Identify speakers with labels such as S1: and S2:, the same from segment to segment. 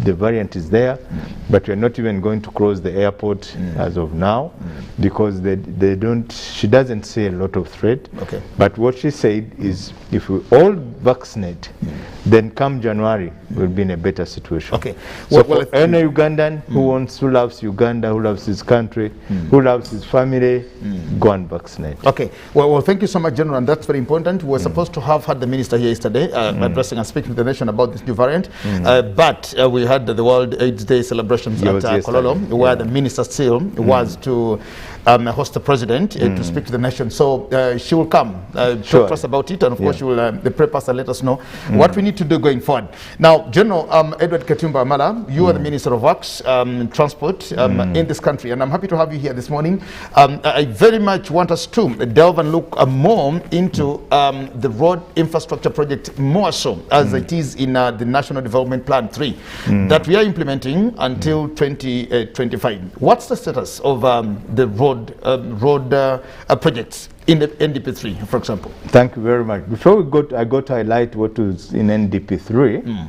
S1: the variant is there, but we're not even going to close the airport as of now, because they don't, she doesn't see a lot of threat.
S2: Okay.
S1: But what she said is, if we all vaccinate, then come January, we'll be in a better situation.
S2: Okay.
S1: So for any Ugandan who loves Uganda, who loves his country, who loves his family, go and vaccinate.
S2: Okay. Well, thank you so much, General, and that's very important. We were supposed to have had the minister here yesterday addressing and speaking to the nation about this new variant, but we had the World AIDS Day celebrations at Kololo, where the minister still was to host the president to speak to the nation. So she will come talk to us about it, and of course she will prep us and let us know what we need to do going forward. Now, General Edward Katumba Amala, you are the Minister of Works, Transport in this country, and I'm happy to have you here this morning. I very much want us to delve and look more into the road infrastructure project, more so as it is in the National Development Plan 3 that we are implementing until 2025. What's the status of the road projects in the NDP3, for example?
S1: Thank you very much. Before we go, I got to highlight what was in NDP3.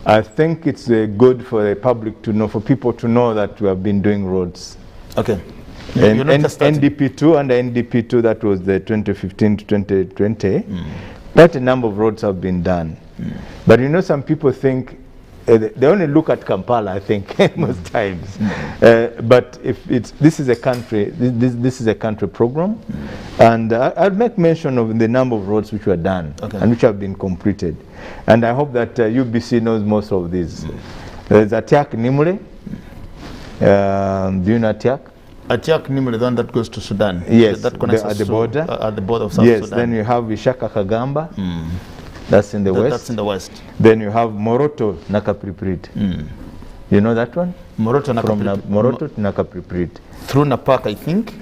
S1: I think it's good for the public to know, for people to know that we have been doing roads.
S2: Okay.
S1: And NDP2 and NDP2, that was the 2015 to 2020, quite a number of roads have been done. But you know, some people think, they only look at Kampala, I think, most times. But if this is a country, this is a country program, and I'll make mention of the number of roads which were done and which have been completed. And I hope that UBC knows most of these. There's Atiak Nimule. Do you know Atiak?
S2: Atiak Nimule, the one that goes to Sudan.
S1: Yes,
S2: that connects
S1: at the border.
S2: At the border of South
S1: Yes,
S2: Sudan.
S1: then you have Ishaka Kagamba. That's in the west.
S2: That's in the west.
S1: Then you have Moroto Nakapriprit. You know that one?
S2: Moroto Nakapriprit.
S1: From Moroto to Nakapriprit.
S2: Through Napak, I think.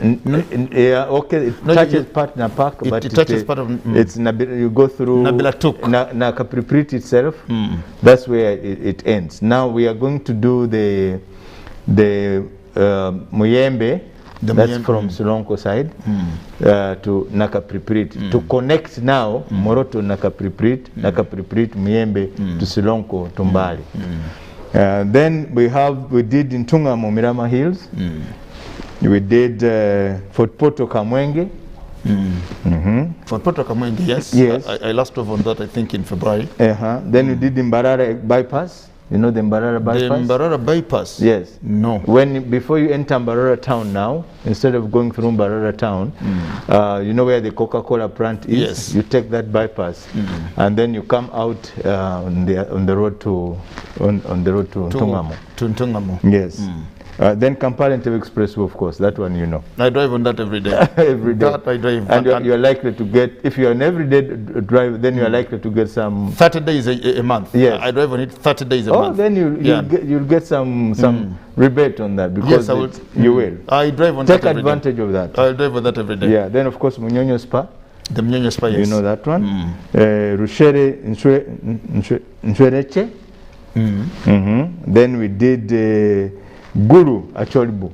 S1: Yeah, okay. It touches part Napak, but
S2: it touches part of.
S1: It's you go through
S2: Nabilatuk.
S1: Nakapriprit itself. That's where it ends. Now we are going to do the Muyembe. That's from Sulonko side to Nakapriprit. To connect now Moroto Nakapriprit, Nakapriprit, Muyembe to Sulonko, Tumbali. Then we did in Tungamo Mirama Hills. We did Fort Poto Kamwenge.
S2: Fort Poto Kamwenge, yes.
S1: Yes.
S2: I last drove on that, I think, in February.
S1: Then we did Mbarara bypass. You know the Mbarara bypass?
S2: The Mbarara bypass?
S1: Yes.
S2: No.
S1: Before you enter Mbarara town now, instead of going through Mbarara town, you know where the Coca-Cola plant is?
S2: Yes.
S1: You take that bypass, and then you come out on the road to Ntungamo.
S2: To Ntungamo.
S1: Yes. Then Kampala Entebbe Expressway, of course, that one you know.
S2: I drive on that every day.
S1: Every day.
S2: That I drive.
S1: And you're likely to get, if you're an everyday driver, then you're likely to get some...
S2: 30 days a month.
S1: Yes.
S2: I drive on it 30 days a month.
S1: Oh, then you'll get some rebate on that, because
S2: yes,
S1: you will.
S2: I drive on
S1: Take
S2: that every day.
S1: advantage of that.
S2: I drive on that every day.
S1: Yeah, then of course Munyonyo Spa.
S2: The Munyonyo Spa, yes.
S1: You know that one. Rushere Nshwereche. Then we did Guru Acholibu.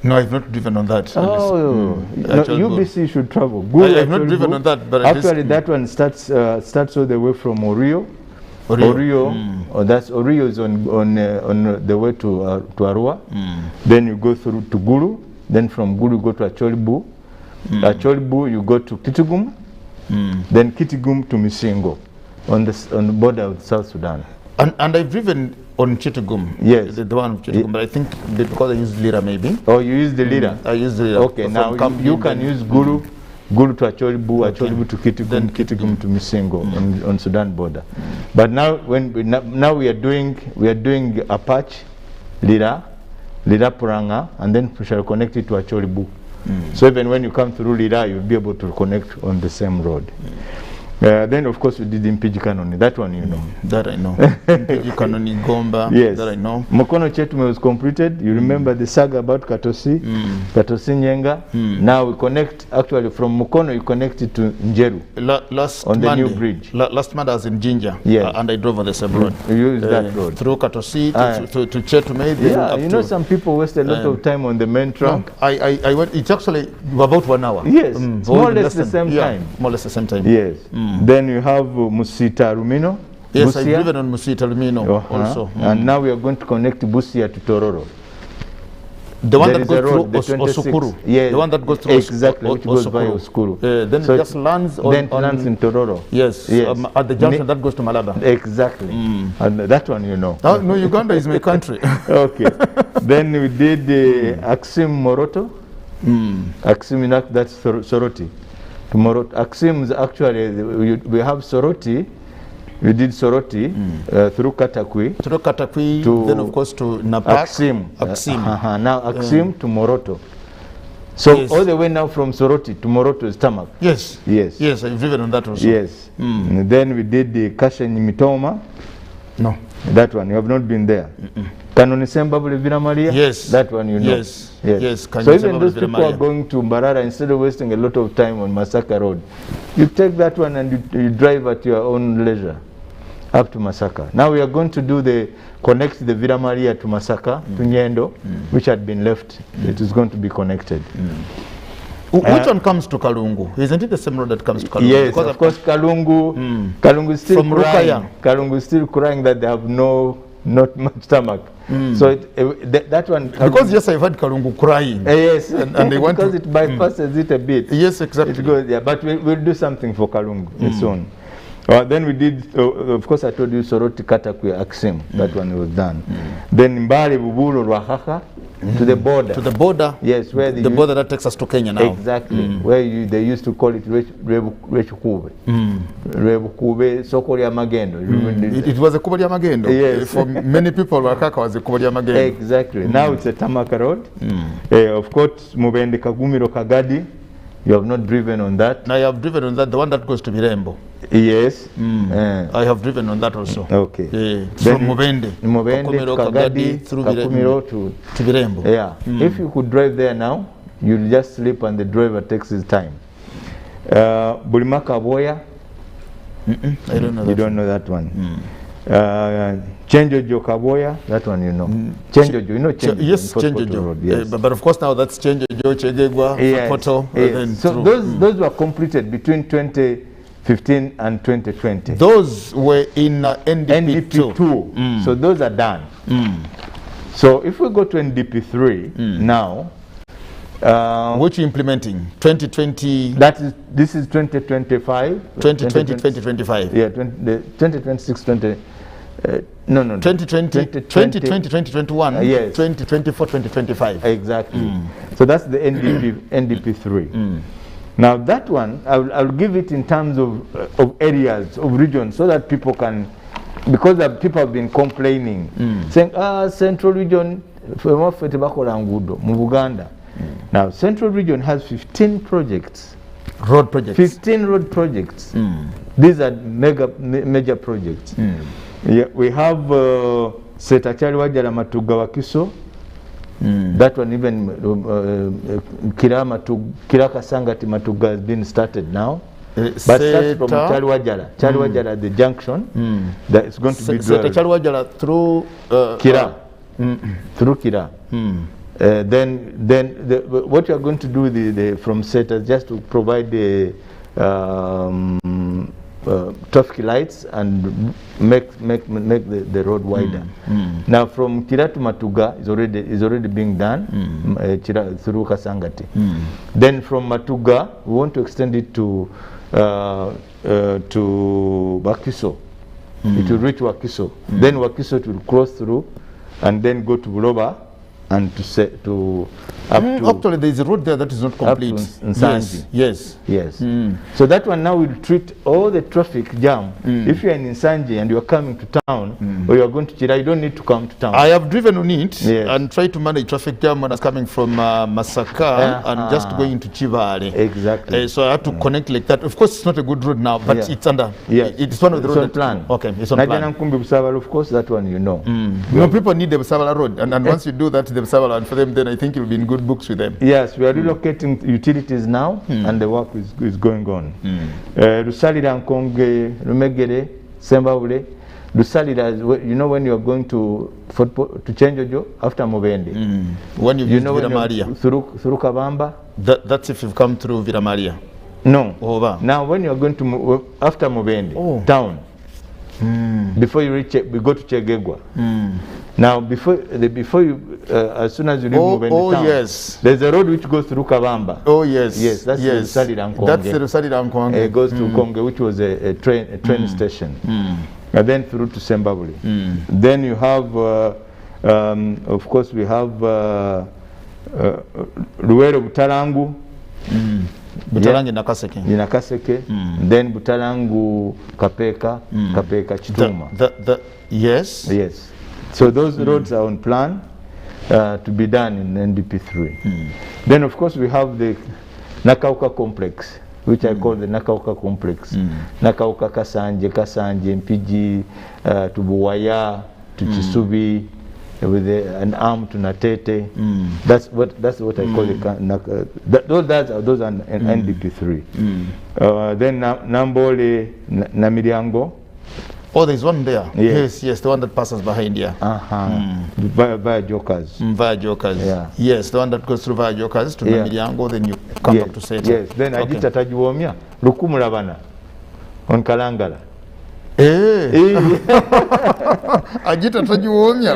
S2: No, I've not driven on that.
S1: Oh, no, UBC should travel. Guru
S2: I have not driven on that, but
S1: actually that one starts all the way from Orio. That's Orio is on the way to Arua. Then you go through to Guru. Then from Guru you go to Acholibu. Acholibu you go to Kitgum. Then Kitgum to Misingo on the border of South Sudan.
S2: And I've driven on Chitugum.
S1: Yes.
S2: The one of Chitugum, but I think because I use Lira maybe.
S1: Oh, you use the Lira?
S2: I use the Lira.
S1: Okay, now you can use Guru to Acholibu, Acholibu to Kitgum, Kitgum to Misingo on Sudan border. But now now we are doing Apache, Lira Puranga, and then we shall connect it to Acholibu. So even when you come through Lira, you'll be able to connect on the same road. Then of course we did Mpiji Kanoni, that one you know.
S2: That I know. Mpiji Kanoni, Gomba,
S1: yes.
S2: That I know.
S1: Mukono Chetume was completed. You remember the saga about Katosi, Katosi Nyenga. Now we connect, actually from Mukono you connect it to Njeru on the new bridge.
S2: Last month I was in Jinja,
S1: yes.
S2: And I drove on the same road.
S1: You used that road.
S2: Through Katosi to Chetume.
S1: Yeah, you know some people wasted a lot of time on the main trunk.
S2: No, I went, it's actually about 1 hour.
S1: Yes, more or less the same time.
S2: More or less the same time.
S1: Yes. Then you have Musita Rumino.
S2: Yes,
S1: Busia.
S2: I've driven on Musi Talumino also.
S1: And now we are going to connect Busia to Tororo.
S2: The one
S1: There
S2: that
S1: is
S2: goes
S1: a road,
S2: through
S1: the 26.
S2: Osukuru.
S1: Yeah,
S2: The one that goes through
S1: exactly, which goes by Osukuru.
S2: Then
S1: So
S2: it just lands on...
S1: Then it lands in Tororo.
S2: Yes, at the junction that goes to Malaba.
S1: Exactly. And that one you know.
S2: Oh, no, Uganda is my country.
S1: Okay. Then we did Axim Moroto. Axim, that's Soroti. Tomorrow, Axim is actually, we have Soroti. We did Soroti through Katakwi.
S2: Through Katakwi, then of course to Napak.
S1: Axim.
S2: Axim.
S1: Now Axim to Moroto. So all the way now from Soroti to Moroto is Tamak.
S2: Yes.
S1: Yes.
S2: Yes, I've driven on that also.
S1: Yes. And then we did the Kashenyi Mitoma.
S2: No.
S1: That one, you have not been there. Kanonisemba Vila Maria?
S2: Yes.
S1: That one you know.
S2: Yes. Yes.
S1: So even those people are going to Mbarara, instead of wasting a lot of time on Masaka Road, you take that one and you drive at your own leisure up to Masaka. Now we are going to do connect the Vila Maria to Masaka, to Nyendo, which had been left. It is going to be connected.
S2: Which one comes to Kalungu? Isn't it the same road that comes to Kalungu?
S1: Yes, because of course Kalungu is still crying. Kalungu is still crying that they have not much tarmac. So that one...
S2: Because yes, I've heard Kalungu crying.
S1: Yes,
S2: and they want
S1: because it bypasses it a bit.
S2: Yes, exactly.
S1: It goes, yeah, but we'll do something for Kalungu soon. Then we did, of course I told you Soroti Katakwi Axim, that one was done. Then Mbali Bubulu Rwahaha to the border. To
S2: the border?
S1: Yes, where
S2: the border that takes us to Kenya now.
S1: Exactly, where they used to call it Rechukube. Rechukube, Sokolia Magendo.
S2: It was a Kubalia Magendo.
S1: Yes.
S2: For many people, Wakaka was a Kubalia Magendo.
S1: Exactly. Now it's a Tamaka road. Of course, Mubende Kagumiro Kagadi. You have not driven on that?
S2: No, I have driven on that, the one that goes to Birembo.
S1: Yes.
S2: I have driven on that also.
S1: Okay.
S2: From Mubende.
S1: Mubende to Kagadi,
S2: through
S1: Kakumiro to
S2: Birembo.
S1: Yeah. If you could drive there now, you'll just sleep and the driver takes his time. Bulimaka Boya.
S2: I don't know that.
S1: You don't know that one. Chenjojo Kaboya, that one you know. Chenjojo, you know Chenjojo?
S2: Yes, Chenjojo. Yes. But of course now that's Chenjojo, Chegegwa, Poto.
S1: Yes. So those were completed between 2015 and 2020.
S2: Those were in NDP2.
S1: So those are done. So if we go to NDP3 now,
S2: which you're implementing? 2020?
S1: This is 2025.
S2: 2020-2025.
S1: Yeah, 2026,
S2: 2021,
S1: yes.
S2: 2024, 2025.
S1: Exactly. So that's the NDP3. Now that one, I'll give it in terms of areas, of regions, so that people can, because people have been complaining, saying, Central Region, Uganda. Now Central Region has 15 projects.
S2: Road projects.
S1: 15 road projects. These are major projects. Yeah, we have Setachali Wajala Matuga Wakiso. That one even Kiraka Sangati Matuga has been started now. But starts from Chaliwajala. Chaliwajala, the junction, that is going to be
S2: Chaliwajala through
S1: Kira. Through Kira. Then what you are going to do from Seta just to provide the traffic lights and make the road wider. Now from Kira to Matuga is already being done through Kasangati. Then from Matuga we want to extend it to Wakiso. It will reach Wakiso. Then Wakiso it will cross through and then go to Buloba and
S2: actually there is a road there that is not complete. Yes. So that one now will treat all the traffic jam. If you are in Nsanji and you are coming to town or you are going to Chira, you don't need to come to town. I have driven on it and tried to manage traffic jam when I was coming from Masaka and just going to Chivale.
S1: Exactly.
S2: So I had to connect like that. Of course it's not a good road now, but it's under. It's one of the roads.
S1: Plan.
S2: Okay, it's on plan.
S1: Of course that one you know.
S2: People need the Busabala road and once you do that the Busabala, and for them then I think you'll be in good books with them.
S1: Yes, we are relocating utilities now and the work is going on. Rusalira Nkonge, Rumegere, Sembabule. Rusalira, you know when you are going to Chenjojo after Mubende.
S2: When you know Vila Maria.
S1: Through Kabamba.
S2: That's if you've come through Vila Maria.
S1: No.
S2: Over.
S1: Now when you are going to after Mubende, town. Before you reach, we go to Chegegwa. Now, before you, as soon as you leave Mubende town, there's a road which goes through Kabamba.
S2: Oh yes,
S1: yes, that's the Rusalirankonge.
S2: That's the Rusalirankonge.
S1: It goes to Konge, which was a train station, and then through to Sembabuli. Then you have, of course, we have Luwero Butalangu.
S2: Butalangu
S1: Nakaseke. Then Butalangu Kapeka, Kapeka Chituma.
S2: Yes.
S1: So those roads are on plan to be done in NDP3. Then of course we have the Nakauka complex, which I call the Nakauka complex. Nakauka Kasanje, Mpiji, to Buwaya, to Chisubi, with an arm to Natete. That's what I call it. Those are NDP3. Then Nambole, Namiriango.
S2: Oh, there's one there. Yes, the one that passes behind here.
S1: Via Jokers.
S2: Via Jokers. Yes, the one that goes through via Jokers to Namiriango, then you come back to Seta.
S1: Yes, then Ajita Tajuomia, Lukumulabana, on Kalangala.
S2: Ajita Tajuomia.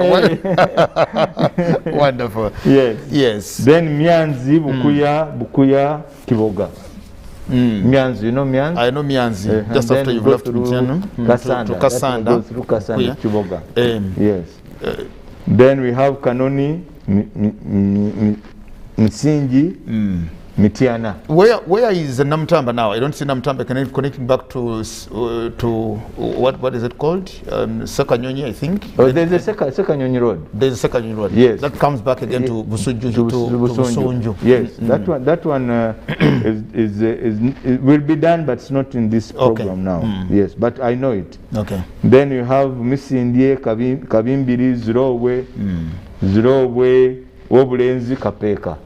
S2: Wonderful. Yes.
S1: Then Mianzi, Bukuya, Kiboga. Mianzi, you know Mianzi?
S2: I know Mianzi. Just after you've left Mutiano
S1: to
S2: Kasanda.
S1: Through Kasanda, Kiboga. Yes. Then we have Kanoni, Msinji, Mitiana.
S2: Where is Namtamba now? I don't see Namtamba connecting back to what is it called? Sekanyonyi, I think.
S1: Oh, there's a Sekanyonyi Road.
S2: There's a Sekanyonyi Road.
S1: Yes.
S2: That comes back again to Busunju. To Busunju.
S1: Yes. That one will be done, but it's not in this program now. Yes, but I know it.
S2: Okay.
S1: Then you have Misindie, Kabimbiri, Zirowe, Wobulenzi, Kapeka.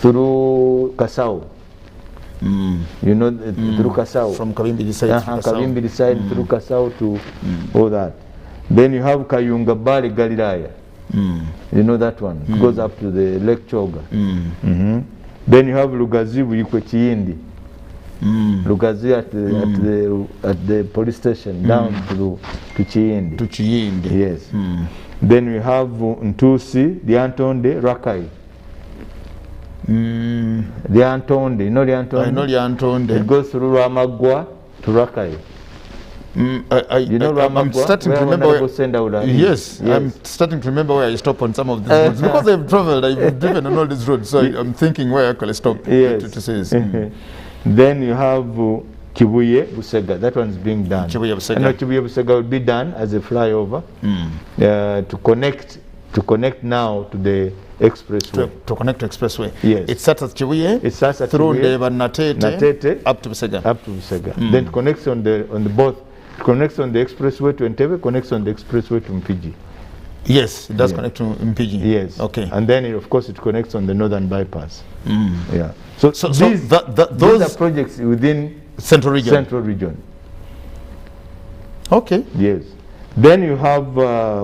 S1: Through Kasau. You know, through Kasau.
S2: From Kabimbiri side
S1: Kabimbiri side through Kasau to all that. Then you have Kayunga Bali Galilaya. You know that one. It goes up to the Lake Choga. Then you have Lugazi Wikwe Chiyindi. Lugazi at the police station down to Chiyindi.
S2: To Chiyindi.
S1: Yes. Then we have Ntusi, the Antonde, Rakai. The Antonde, you know the Antonde?
S2: I know the Antonde.
S1: It goes through Ramagwa to Rakai.
S2: You know Ramagwa? I'm starting to remember I'm starting to remember where I stop on some of these roads. Because I've traveled, I've driven on all these roads, so I'm thinking where I actually stop to say this.
S1: Then you have Kibuye Busega. That one's being done.
S2: Kibuye Busega.
S1: No, Kibuye Busega will be done as a flyover to connect now to the expressway.
S2: To connect to expressway.
S1: Yes.
S2: It starts at Chibuye.
S1: It starts at
S2: through
S1: Chibuye,
S2: Natete up to Busega.
S1: Then it connects on the both. It connects on the expressway to Entebbe. Connects on the expressway to Mpiji.
S2: Yes, it does connect to Mpiji.
S1: Yes.
S2: Okay.
S1: And then of course it connects on the northern bypass. Yeah. So those are projects within
S2: Central
S1: Region.
S2: Okay.
S1: Yes. Then you have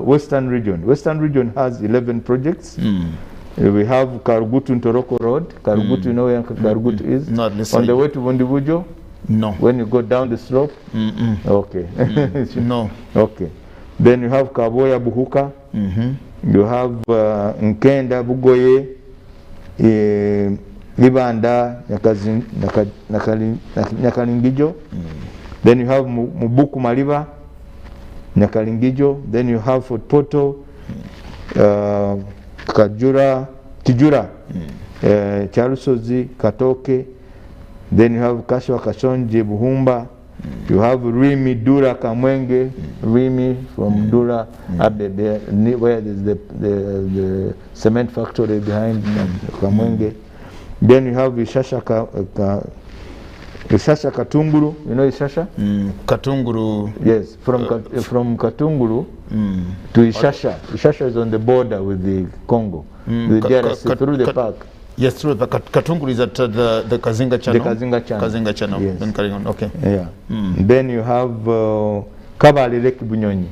S1: Western Region. Western Region has 11 projects. We have Karugutu Ntoroko Road. Karugutu, you know where Karugutu is?
S2: Not
S1: on the way to Bundibujo?
S2: No.
S1: When you go down the slope? Okay.
S2: No.
S1: Okay. Then you have Kaboya Buhuka. You have Nkenda Bugoye, Libanda Nyakalingijo. Then you have Mubuku Maliba, Nyakalingijo. Then you have Fort Poto, Tijura, Chalusozi, Katoke. Then you have Kashwa Kashonje, Buhumba. You have Rimi, Dura, Kamwenge. Rimi from Dura up there, where there's the cement factory behind Kamwenge. Then you have Ishasha Katunguru. You know Ishasha?
S2: Katunguru.
S1: Yes, from Katunguru to Ishasha. Ishasha is on the border with the Congo. Through the park.
S2: Yes, through the Katunguru is at the Kazinga channel.
S1: The Kazinga channel.
S2: Yes. Then carrying on. Okay.
S1: Yeah. Then you have Kabali Lake Bunyonyi.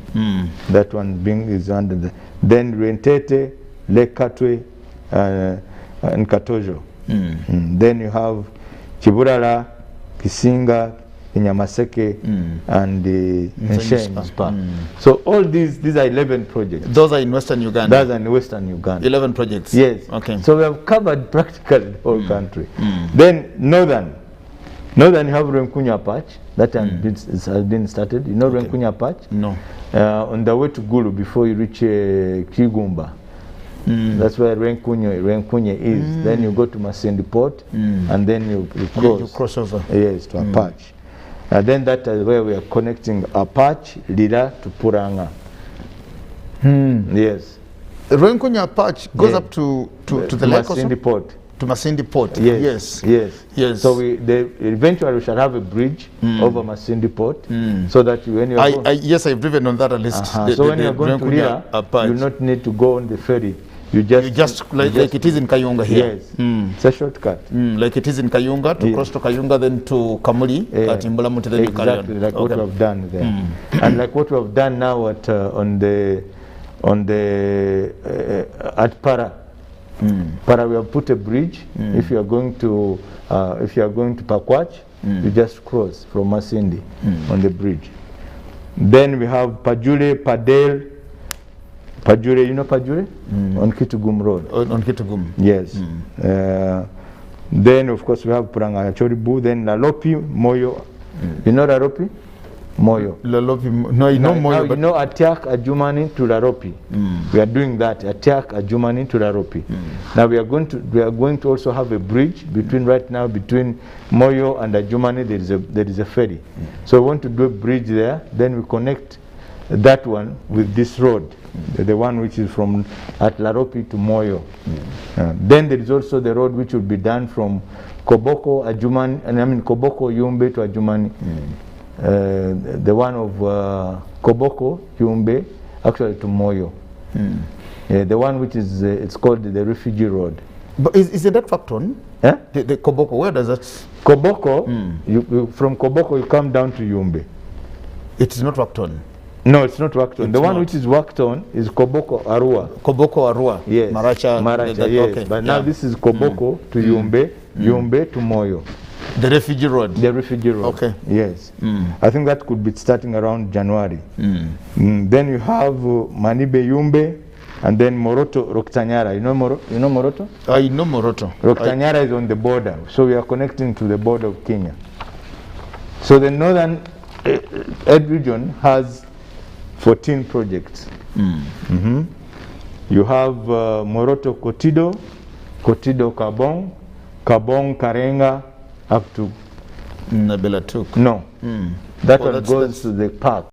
S1: That one is under the. Then Rentete, Lake Katwe, and Katojo. Then you have Chiburala, Kisinga, Inyamaseke, and Nshenyi. So all these are 11 projects.
S2: Those are in Western Uganda?
S1: Those are in Western Uganda.
S2: 11 projects?
S1: Yes.
S2: Okay.
S1: So we have covered practically the whole country. Then Northern, you have Rwenkunya patch that has been started. You know Rwenkunya patch?
S2: No.
S1: On the way to Gulu before you reach Kigumba. That's where Rwenkunya is. Then you go to Masindi Port, and then you
S2: cross over.
S1: Yes, to Apache. Then that is where we are connecting Apache, Lira to Puranga. Yes.
S2: Rwenkunya Apache goes up to the lake also?
S1: Masindi Port.
S2: To Masindi Port.
S1: Yes. So eventually we shall have a bridge over Masindi Port, so that when you
S2: yes, I've driven on that at least.
S1: So when you are going to Lira, you will not need to go on the ferry. You just
S2: like it is in Kayunga here.
S1: Yes, it's a shortcut.
S2: Like it is in Kayunga, to cross to Kayunga, then to Kamuli, at Imbulamuti, then
S1: exactly, like what we have done there. And like what we have done now at at Para. Para, we have put a bridge. If you are going to Pakwach, you just cross from Masindi on the bridge. Then we have Pajule, Padel. Pajure, you know Pajure? On Kitugum Road.
S2: On Kitugum.
S1: Yes. Then of course we have Puranga Choribu, then Lalopi, Moyo. You know Lalopi? Moyo.
S2: Lalopi, no, you know Moyo.
S1: But you know Atiak Ajumani to Laropi. We are doing that. Atiak Ajumani to Laropi. Now we are going to also have a bridge between between Moyo and Ajumani. There is a ferry. So we want to do a bridge there. Then we connect that one with this road, the one which is from at Laropi to Moyo. Then there is also the road which will be done from Koboko Ajumani, Koboko Yumbe to Ajumani. The one of Koboko Yumbe actually to Moyo. The one which is it's called the refugee road.
S2: But is it that Facton?
S1: Yeah?
S2: The Koboko, where does that?
S1: Koboko, from Koboko you come down to Yumbe.
S2: It is not Facton.
S1: No, it's not worked on. The one which is worked on is Koboko Arua.
S2: Koboko Arua. Yes. Maracha.
S1: Yes. Okay. But now this is Koboko to Yumbe, Yumbe to Moyo.
S2: The refugee road.
S1: The refugee road.
S2: Okay.
S1: Yes. I think that could be starting around January. Then you have Manibe Yumbe, and then Moroto Roktanyara. You know Moroto?
S2: I know Moroto.
S1: Roktanyara is on the border, so we are connecting to the border of Kenya. So the northern Ed region has 14 projects. You have Moroto Kotido, Kotido Kabong, Kabong Karenga, up to
S2: Nabelatuk.
S1: No. That one goes to the park.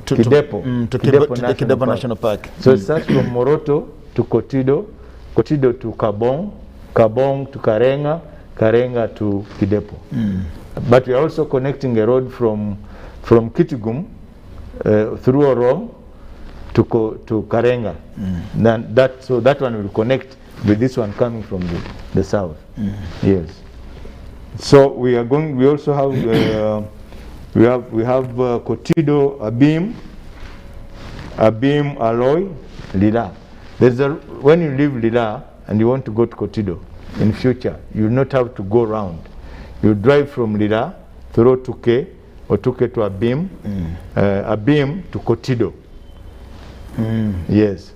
S2: To
S1: Kidepo.
S2: To Kidepo National Park.
S1: So it starts from Moroto to Kotido, Kotido to Kabong, Kabong to Karenga, Karenga to Kidepo. But we are also connecting a road from Kitugum through Orom to Karenga. So that one will connect with this one coming from the south. Yes. So we are going. We also have we have Kotido, Abim, Aloy, Lila. When you leave Lila and you want to go to Kotido in future, you will not have to go round. You drive from Lila through Tuke or Tuke to Abim, Abim to Kotido. Yes.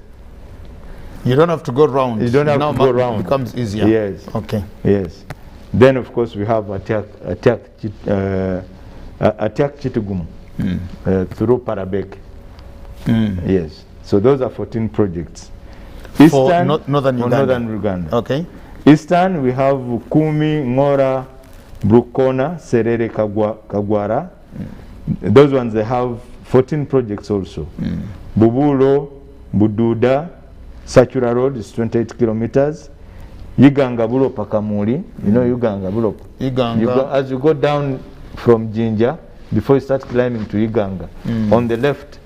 S2: You don't have to go round.
S1: You don't have to go round.
S2: It becomes easier.
S1: Yes.
S2: Okay.
S1: Yes. Then of course we have attack Chitugum through Parabek. Yes. So those are 14 projects. Eastern,
S2: Northern Uganda.
S1: Northern Uganda.
S2: Okay.
S1: Eastern we have Kumi, Ngora, Brukona, Serere, Kagwara. Those ones they have 14 projects also. Bubulo, Bududa, Sachura Road is 28 kilometers. Uganga Bulo Pakamuri, you know Uganga Bulo. As you go down from Jinja, before you start climbing to Uganga, on the left,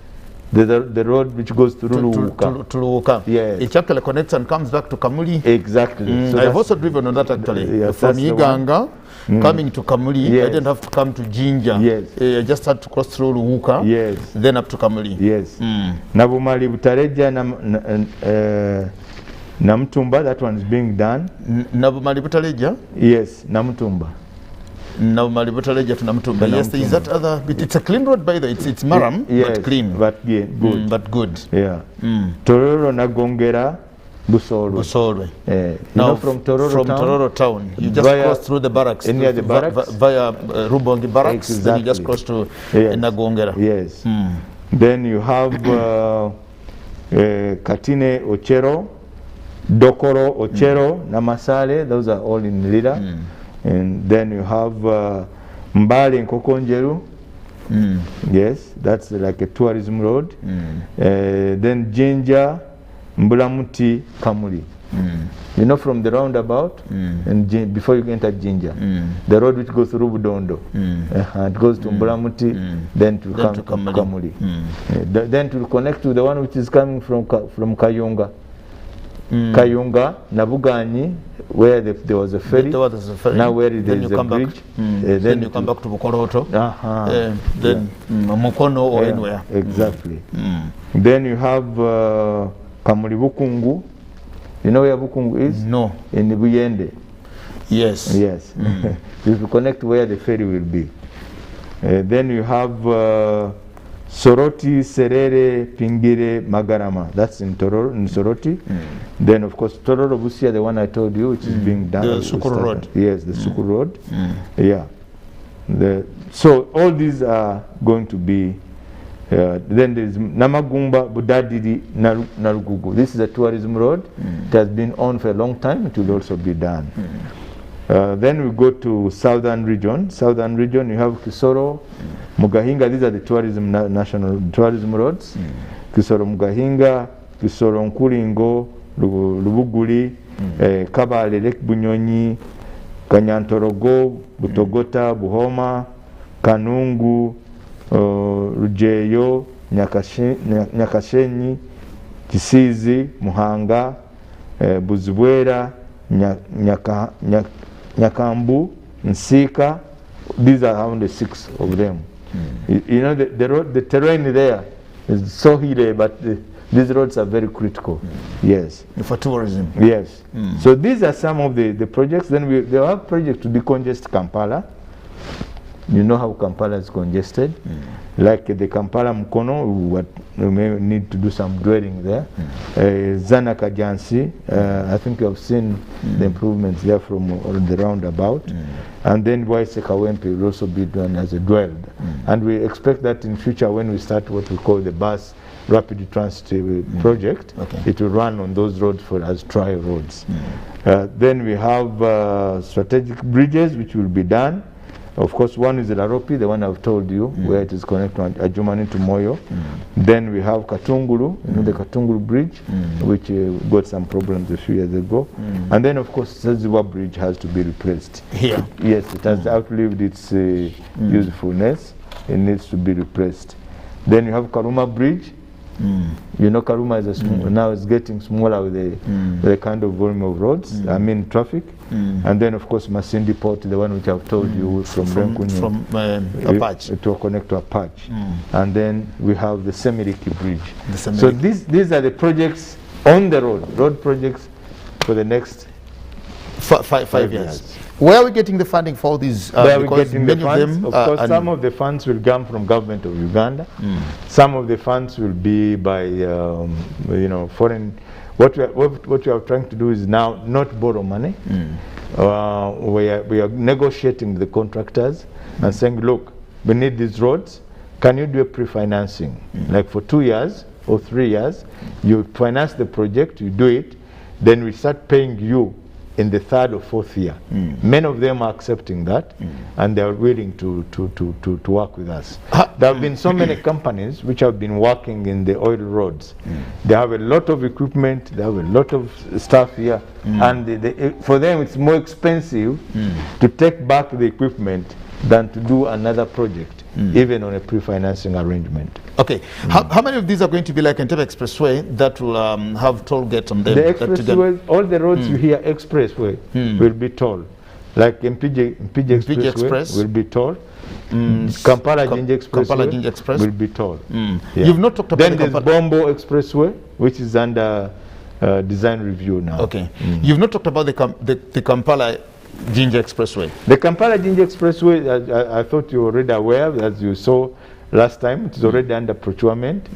S1: the road which goes to
S2: Luwuka.
S1: Yes.
S2: It actually connects and comes back to Kamuli.
S1: Exactly.
S2: So I've also driven on that actually.
S1: Yes,
S2: from Uganga, coming to Kamuli,
S1: yes.
S2: I didn't have to come to Jinja.
S1: Yes.
S2: I just had to cross through Luwuka,
S1: yes.
S2: then up to Kamuli.
S1: Yes. Nabumali Butareja Namtumba, that one is being done.
S2: Nabumali Butareja?
S1: Yes, Namtumba.
S2: Now Malibutaleja to Namtumba. Yes, is that other? It's a clean road, by the way. It's Maram,
S1: yes,
S2: but clean.
S1: But yeah, good.
S2: But good.
S1: Yeah. Tororo Nagongera. Busolwe. You know, from Tororo town,
S2: you just cross through the barracks.
S1: Near the barracks?
S2: Via Rubongi barracks, exactly. Then you just cross to Nagongera.
S1: Yes. Then you have Katine Ochero, Dokoro Ochero, Namasale, those are all in Lira. And then you have Mbali and Kokonjeru. Yes, that's like a tourism road. Then Jinja, Mbulamuti, Kamuli. You know, from the roundabout, and before you enter Jinja, the road which goes through Budondo, it goes to Mbulamuti, then to Kamuli. Then to connect to the one which is coming from Kayunga. Kayunga, Nabugani, where there was a ferry. Now where there is a bridge.
S2: Then you come back to Bukoroto. Then Mokono or anywhere.
S1: Exactly. Then you have Kamuli Bukungu. You know where Bukungu is?
S2: No.
S1: In the Buyende.
S2: Yes.
S1: Yes. If you connect where the ferry will be. Then you have Soroti, Serere, Pingire, Magarama. That's in Tororo, in Soroti. Then of course Tororo Busia, the one I told you, which is being done.
S2: The Sukuru Road.
S1: Yes, the Sukuru Road. Yeah. So all these are going to be. Then there is Namagumba, Budadidi, Narugugu. This is a tourism road. It has been on for a long time. It will also be done. Then we go to southern region. Southern region, you have Kisoro, Mugahinga. These are the tourism national tourism roads. Kisoro Mugahinga, Kisoro Nkulingo, Lubuguli, Kabale, Lake Bunyonyi, Kanyantorogo, Butogota, Buhoma, Kanungu, Rujeyo, Nyakashenyi, Kisizi, Muhanga, Buzubwera, Nyakambu, Nsika. These are only 6 of them. You know, the road, the terrain there is so hilly, but these roads are very critical. Yes.
S2: For tourism.
S1: Yes. So these are some of the projects. Then we have projects to decongest Kampala. You know how Kampala is congested. Like the Kampala Mukono, we may need to do some dwelling there. Zana Kajansi, I think you have seen the improvements there from the roundabout. And then Waisekawempe will also be done as a dwelled. And we expect that in future when we start what we call the bus rapid transit project, it will run on those roads as trial roads. Then we have strategic bridges which will be done. Of course, one is the Laropi, the one I've told you, where it is connected to Ajumani to Moyo. Then we have Katungulu, you know, the Katungulu Bridge, which got some problems a few years ago. And then, of course, Zaziwa Bridge has to be replaced.
S2: Here?
S1: Yes, it has outlived its usefulness. It needs to be replaced. Then you have Karuma Bridge. You know, Karuma is now it's getting smaller with the kind of volume of roads, I mean traffic. And then of course Masindi Port, the one which I've told you from Apache to connect to Apache. And then we have the Semiriki Bridge. So these are the projects on the road projects for the next
S2: 5 years. Where are we getting the funding for all these?
S1: Where are we getting the funds? Of course, some of the funds will come from government of Uganda. Some of the funds will be by, you know, foreign. What we are trying to do is now not borrow money. We are negotiating with the contractors and saying, look, we need these roads. Can you do a pre-financing? Like for 2 years or 3 years, you finance the project, you do it, then we start paying you in the 3rd or 4th year. Many of them are accepting that, and they are willing to work with us. There have been so many companies which have been working in the oil roads. They have a lot of equipment, they have a lot of stuff here, and for them it's more expensive to take back the equipment than to do another project, even on a pre-financing arrangement.
S2: Okay, how many of these are going to be like Entebbe Expressway that will have toll gates on them?
S1: The expressway, all the roads you hear expressway will be toll. Like Mpigi Express will be toll. Kampala Jinja Express will be toll.
S2: You've not talked about
S1: then there's Bombo Expressway, which is under design review now.
S2: Okay, you've not talked about the Kampala Ginger Expressway.
S1: The Kampala-Ginger Expressway, I thought you were already aware, as you saw last time, it is already under procurement.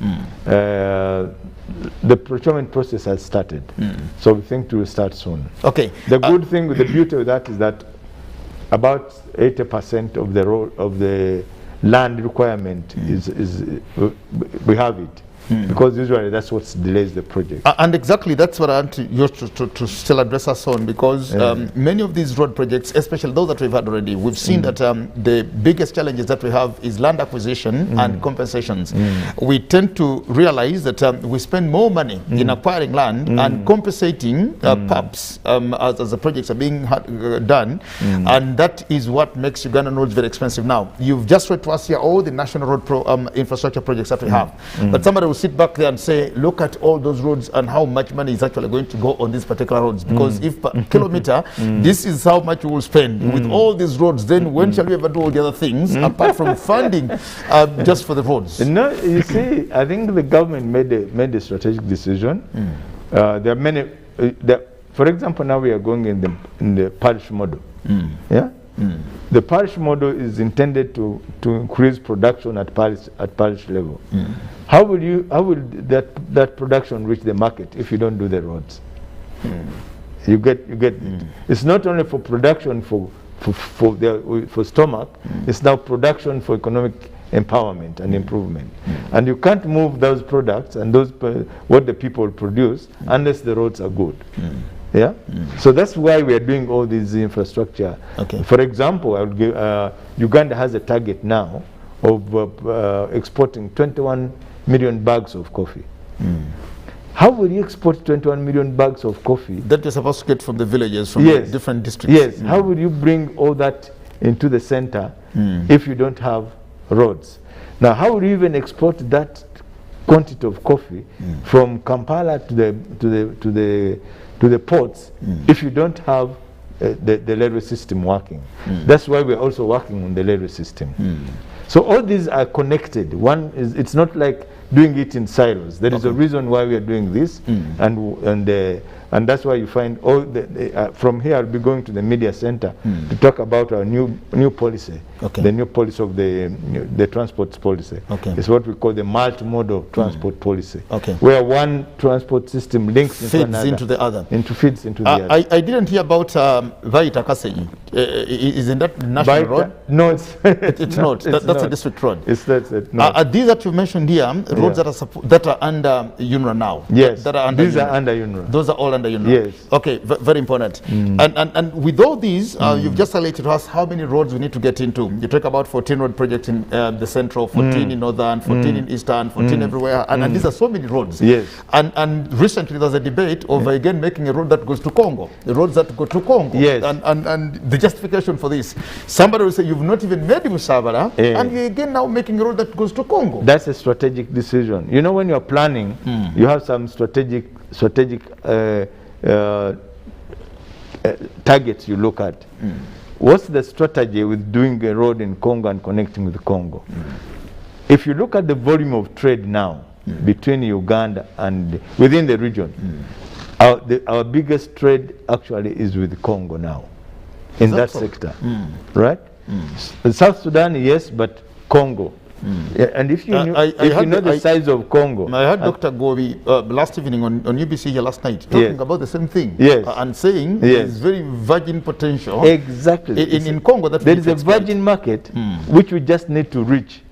S1: The procurement process has started, so we think it will start soon.
S2: Okay.
S1: The good thing, the beauty of that is that about 80% of the land requirement we have it. Because usually that's what delays the project.
S2: And exactly that's what I want you to still address us on, because many of these road projects, especially those that we've had already, we've seen that the biggest challenges that we have is land acquisition and compensations. We tend to realize that we spend more money in acquiring land and compensating PAPs as the projects are being done, and that is what makes Ugandan roads very expensive. Now, you've just read to us here all the national road infrastructure projects that we have, but somebody will sit back there and say, look at all those roads and how much money is actually going to go on these particular roads, because if per kilometer this is how much we will spend with all these roads, then when shall we ever do all the other things apart from funding just for the roads?
S1: No, you see, I think the government made a strategic decision. There are many, for example, now we are going in the parish model. Yeah. The parish model is intended to increase production at parish level. How will that production reach the market if you don't do the roads? You get it. It's not only for production for stomach. It's now production for economic empowerment and improvement. And you can't move those products and what the people produce unless the roads are good. Yeah, so that's why we are doing all these infrastructure.
S2: Okay.
S1: For example, I would give, Uganda has a target now of exporting 21 million bags of coffee. How will you export 21 million bags of coffee
S2: that you're supposed to get from the villages, from the different districts?
S1: Yes. How will you bring all that into the center if you don't have roads? Now, how will you even export that quantity of coffee from Kampala to the ports if you don't have the railway system working? That's why we're also working on the railway system. So all these are connected. One is, it's not like doing it in silos. There is a reason why we are doing this, and that's why you find all from here I'll be going to the media center to talk about our new policy, the new policy of the transport policy. It's what we call the multimodal transport policy, where one transport system links
S2: into the other.
S1: Feeds into the other.
S2: I didn't hear about Vaita Kaseyi. Isn't that national road?
S1: No, it's
S2: not. That's a district road.
S1: No.
S2: These that you mentioned here, roads that are under UNRWA now.
S1: Yes,
S2: that are under
S1: these are under UNRWA.
S2: Those are all under UNRWA.
S1: Yes.
S2: Okay, very important. And with all these, you've just highlighted to us how many roads we need to get into. You talk about 14 road projects in the central, 14 in northern, 14 in eastern, 14 everywhere, and these are so many roads.
S1: Yes.
S2: And recently there was a debate over again making a road that goes to Congo, the roads that go to Congo.
S1: Yes.
S2: And the justification for this, somebody will say you've not even made Musabara, and you're again now making a road that goes to Congo.
S1: That's a strategic decision. You know, when you're planning, you have some strategic targets you look at. What's the strategy with doing a road in Congo and connecting with Congo? If you look at the volume of trade now between Uganda and within the region, our biggest trade actually is with Congo now, in that sector, right? South Sudan, yes, but Congo. And if you know the size of Congo.
S2: I heard Dr. Gobi last evening on UBC here last night talking about the same thing. And saying there's very virgin potential.
S1: Exactly.
S2: In Congo, that
S1: there is a virgin market which we just need to reach.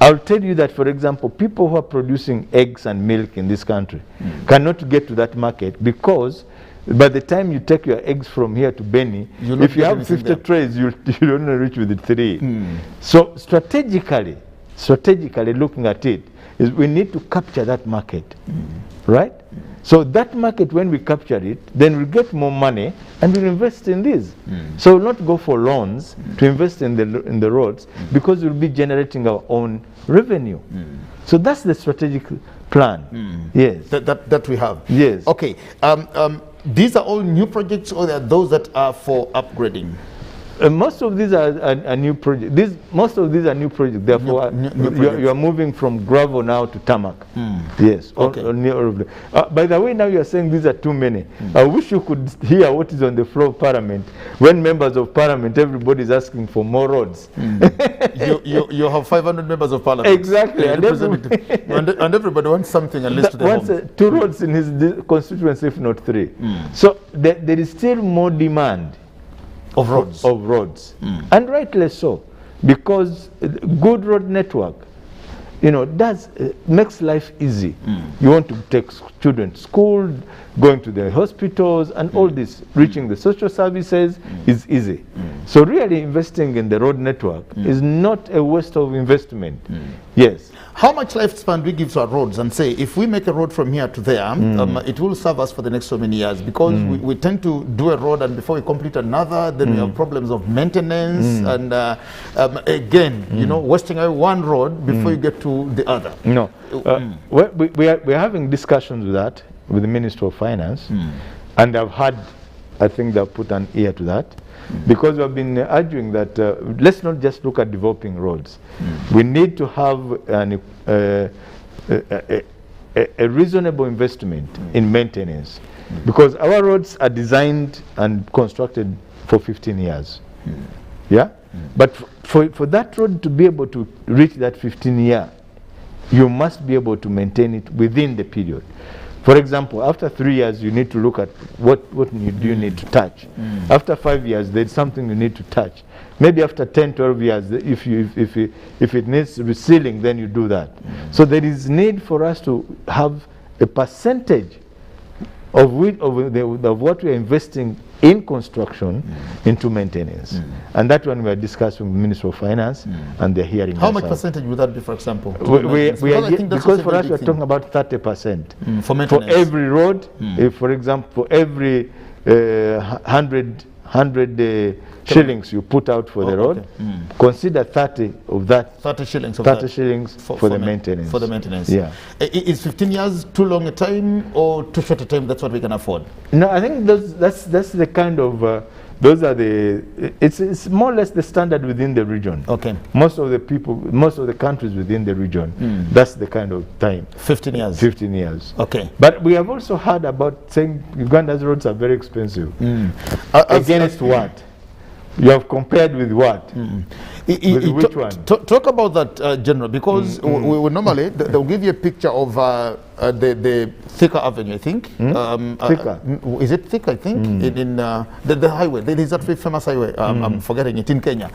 S1: I'll tell you that, for example, people who are producing eggs and milk in this country cannot get to that market because by the time you take your eggs from here to Beni, if you have 50 trays, you only reach with the 3. So strategically looking at it, is we need to capture that market, right? So that market, when we capture it, then we'll get more money and we'll invest in this. So we'll not go for loans to invest in the roads because we'll be generating our own revenue. So that's the strategic plan. Yes.
S2: That we have.
S1: Yes.
S2: Okay. These are all new projects, or are those that are for upgrading?
S1: Most of these are new projects. Most of these are new projects. Therefore, you are moving from gravel now to tarmac. Yes.
S2: Okay.
S1: By the way, now you are saying these are too many. I wish you could hear what is on the floor of Parliament. When members of Parliament, everybody is asking for more roads.
S2: You have 500 members of Parliament.
S1: Exactly.
S2: And everybody wants something at least to their home.
S1: 2 roads in his constituency, if not 3. So there is still more demand
S2: of roads.
S1: And rightly so, because good road network, makes life easy. You want to take children to school, going to the hospitals, and all this, reaching the social services is easy. So really investing in the road network is not a waste of investment. Yes.
S2: How much lifespan do we give to our roads and say, if we make a road from here to there, it will serve us for the next so many years? Because we tend to do a road, and before we complete another, then we have problems of maintenance, and again, wasting away one road before you get to the other.
S1: No. We're having discussions with that, with the Minister of Finance, and I think they've put an ear to that. Because we've been arguing that let's not just look at developing roads. We need to have a reasonable investment in maintenance, because our roads are designed and constructed for 15 years. Yeah? But for that road to be able to reach that 15-year, you must be able to maintain it within the period. For example, after 3 years, you need to look at what do you need to touch. After 5 years, there's something you need to touch. Maybe after 10, 12 years, if it needs resealing, then you do that. So there is need for us to have a percentage of what we are investing in construction into maintenance. And that one we are discussing with the Minister of Finance, and they're hearing.
S2: How much percentage would that be, for example?
S1: Because for us we're talking about 30%
S2: for maintenance.
S1: For every road. If, for example, for every 100 shillings you put out for the road, consider 30 of that.
S2: 30 shillings of
S1: 30 shillings for the maintenance.
S2: For the maintenance.
S1: Yeah.
S2: Is 15 years too long a time or too short a time? That's what we can afford.
S1: No, I think that's the kind of those are the. It's more or less the standard within the region.
S2: Okay.
S1: Most of the countries within the region, that's the kind of time.
S2: 15 years.
S1: 15 years.
S2: Okay.
S1: But we have also heard about saying Uganda's roads are very expensive. Against what? You have compared with what? With which one?
S2: Talk about that, General, because we normally, they'll give you a picture of the Thika Avenue, I think.
S1: Thika.
S2: Is it Thika, I think? In the highway. There is that very famous highway. I'm forgetting it, in Kenya.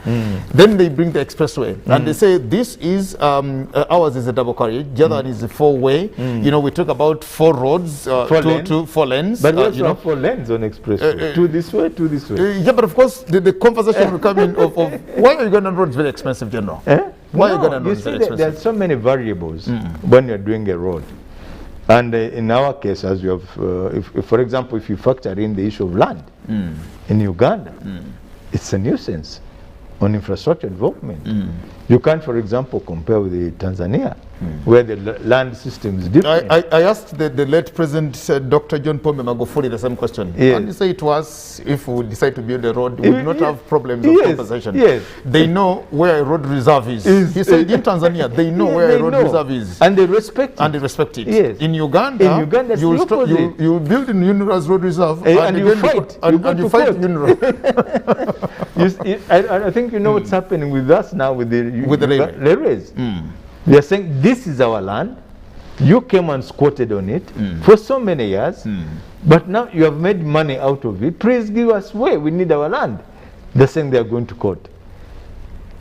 S2: Then they bring the expressway. And they say, this is, ours is a double carriage. The other one is a 4-way. We talk about 4 roads, 4 lanes.
S1: But we also have 4 lanes on expressway. 2 this way, 2 this way.
S2: Yeah, but of course, the conversation will come in of why are you going to roads very expensive, General? Why are you going to roads very expensive?
S1: There are so many variables when you're doing a road. And in our case, as you have, if, for example, if you factor in the issue of land in Uganda, it's a nuisance on infrastructure development. You can't, for example, compare with Tanzania, where the land system is different.
S2: I asked the late President, Dr. John Pombe Magufuli, the same question.
S1: Yes.
S2: And he said to us, if we decide to build a road, we would not have problems of compensation.
S1: Yes.
S2: They know where a road reserve is. He said in Tanzania, they know where a road reserve is.
S1: And they respect it.
S2: And they respect it.
S1: Yes.
S2: In Uganda, you build in UNRWA's road reserve, and you fight. And you fight UNRWA.
S1: I think you know what's happening with us now with the railways. They are saying, this is our land. You came and squatted on it for so many years, but now you have made money out of it. Please give us way. We need our land. They're saying they are going to court.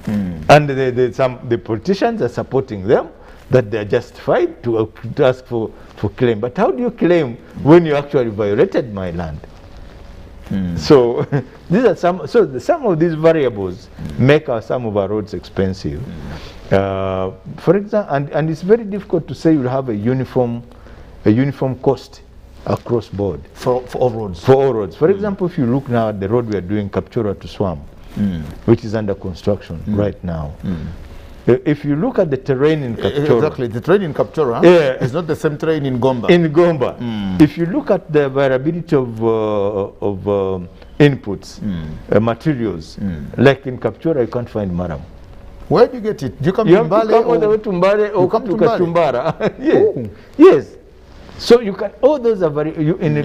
S1: And the politicians are supporting them, that they are justified to ask for claim. But how do you claim when you actually violated my land? So these are some of these variables make some of our roads expensive. For example, and it's very difficult to say you have a uniform cost across board
S2: for all roads.
S1: For all roads. For example, if you look now at the road we are doing, Kapchorwa to Swam, which is under construction right now. If you look at the terrain in Kapchorwa,
S2: exactly, the terrain in Kapchorwa is not the same terrain in Gomba.
S1: In Gomba, if you look at the variability of inputs, materials. Like in Kapchora, you can't find maram.
S2: Where do you get it? Do you come
S1: You
S2: to
S1: have to
S2: Mbale
S1: come all the way to Mbale or
S2: come
S1: to
S2: to Mbale?
S1: Kachumbara. Yes. Yes. So you can, all those are very, in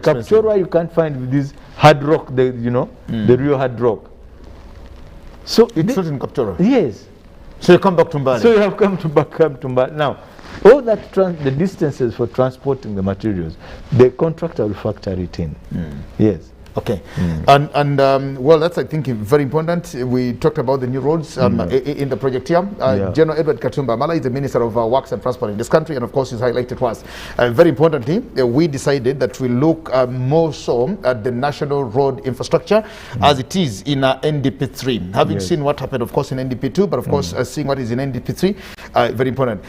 S1: Kapchora you can't find this hard rock, the real hard rock. So
S2: it's not in Kapchora?
S1: Yes.
S2: So you come back to Mbale?
S1: So you have come to Mbale. Now, all that, the distances for transporting the materials, the contractor will factor it in. Yes.
S2: Okay, well, that's, I think, very important. We talked about the new roads in the project here. General Edward Katumba Mala is the Minister of Works and Transport in this country, and of course, he's highlighted to us. Very importantly, we decided that we look more so at the national road infrastructure as it is in NDP3. Having seen what happened, of course, in NDP2, but of course, seeing what is in NDP3, very important.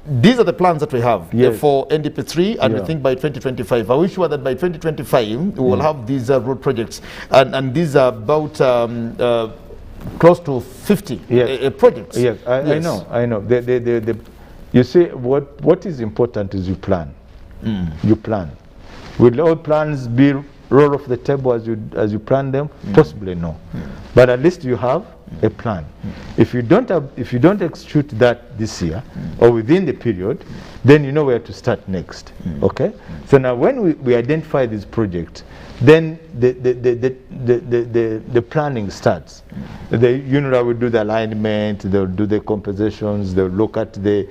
S2: These are the plans that we have for NDP3, and we think by 2025. Are we sure that by 2025 we will have these road projects? And these are about close to 50 projects.
S1: Yes, I know. You see, what is important is you plan. You plan. Will all plans be roll off the table as you plan them? Possibly no. But at least you have a plan. If you don't execute that this year or within the period, then you know where to start next. Okay. So now when we identify this project, then the planning starts. The UNRWA will do the alignment, they'll do the compositions, they'll look at the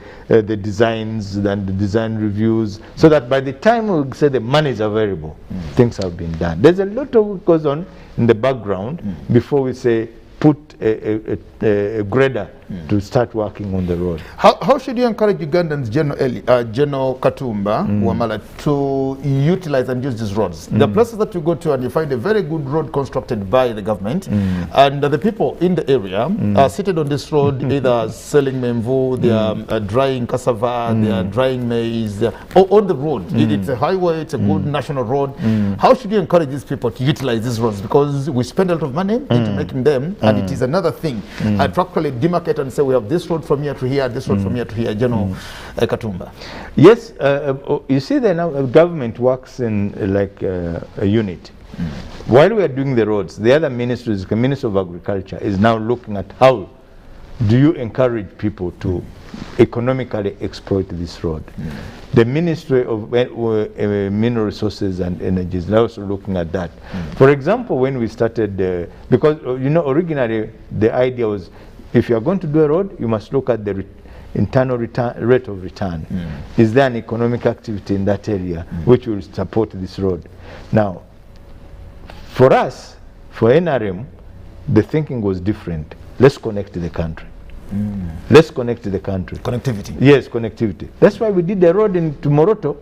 S1: designs and the design reviews, so that by the time we say the money is available, things have been done. There's a lot of what goes on in the background before we say put a grader to start working on the road.
S2: How should you encourage Ugandans, General Katumba Wamala, to utilize and use these roads? The places that you go to and you find a very good road constructed by the government, and the people in the area are seated on this road, either selling memvu, they are drying cassava, they are drying maize, on the road. It's a highway, it's a good national road. How should you encourage these people to utilize these roads? Because we spend a lot of money into making them, and it is another thing. I practically demarcate and say we have this road from here to here, this road from here to here, General Katumba.
S1: Yes, you see the government works in like a unit. While we are doing the roads, the other ministries, the Minister of Agriculture is now looking at how do you encourage people to economically exploit this road. The Ministry of Mineral Resources and Energy is also looking at that. For example, when we started, because originally the idea was, if you are going to do a road, you must look at the internal rate of return. Is there an economic activity in that area which will support this road? Now, for us, for NRM, the thinking was different. Let's connect the country. Let's connect the country.
S2: Connectivity.
S1: Yes, connectivity. That's why we did the road into Moroto.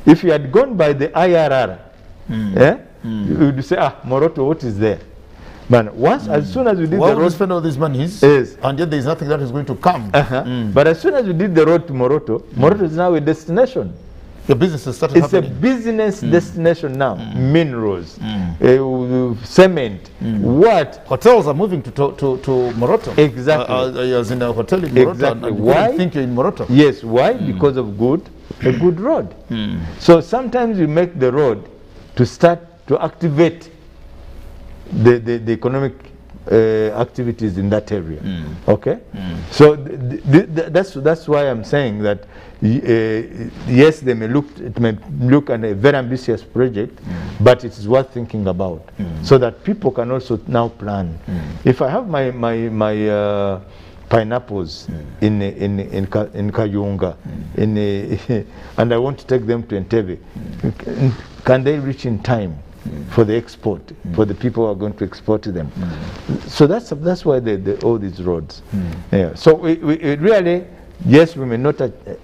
S1: If you had gone by the IRR, you would say, Moroto, what is there? But as soon as we did the road,
S2: spend all these monies, and yet there is nothing that is going to come.
S1: But as soon as we did the road to Moroto, Moroto is now a destination.
S2: The business has started happening.
S1: It's a business destination now. Minerals, cement, what?
S2: Hotels are moving to Moroto.
S1: Exactly.
S2: As in a hotel in Moroto.
S1: Exactly.
S2: Why? I think you're in Moroto.
S1: Yes. Why? Because of a good road. So sometimes you make the road to start to activate the economic activities in that area. Okay. So that's why I'm saying that yes, it may look at a very ambitious project, but it is worth thinking about, so that people can also now plan. If I have my pineapples in Kayunga, and I want to take them to Entebbe, can they reach in time for the export, for the people who are going to export to them? So that's why all these roads. So we really, yes, we may not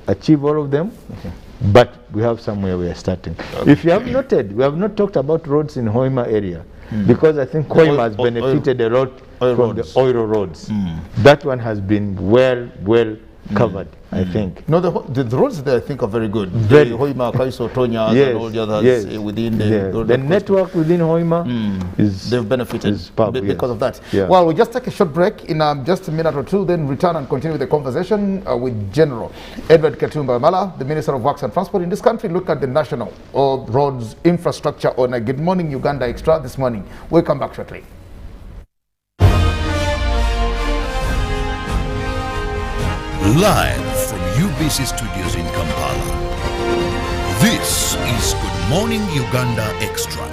S1: achieve all of them, but we have somewhere we are starting. If you have noted, we have not talked about roads in Hoima area, because I think Hoima has benefited a lot from the oil roads. That one has been well covered, I think.
S2: No, the roads there I think are very good.
S1: Very.
S2: Hoima, Kaiso, Tonya,
S1: Yes,
S2: and all the others
S1: yes,
S2: within
S1: the network within Hoima is
S2: they've benefited because of that.
S1: Yeah.
S2: Well, we'll just take a short break in just a minute or two, then return and continue the conversation with General Edward Katumba Wamala, the Minister of Works and Transport in this country. Look at the national roads infrastructure on a Good Morning Uganda Extra this morning. We'll come back shortly.
S3: Live from UBC Studios in Kampala, this is Good Morning Uganda Extra.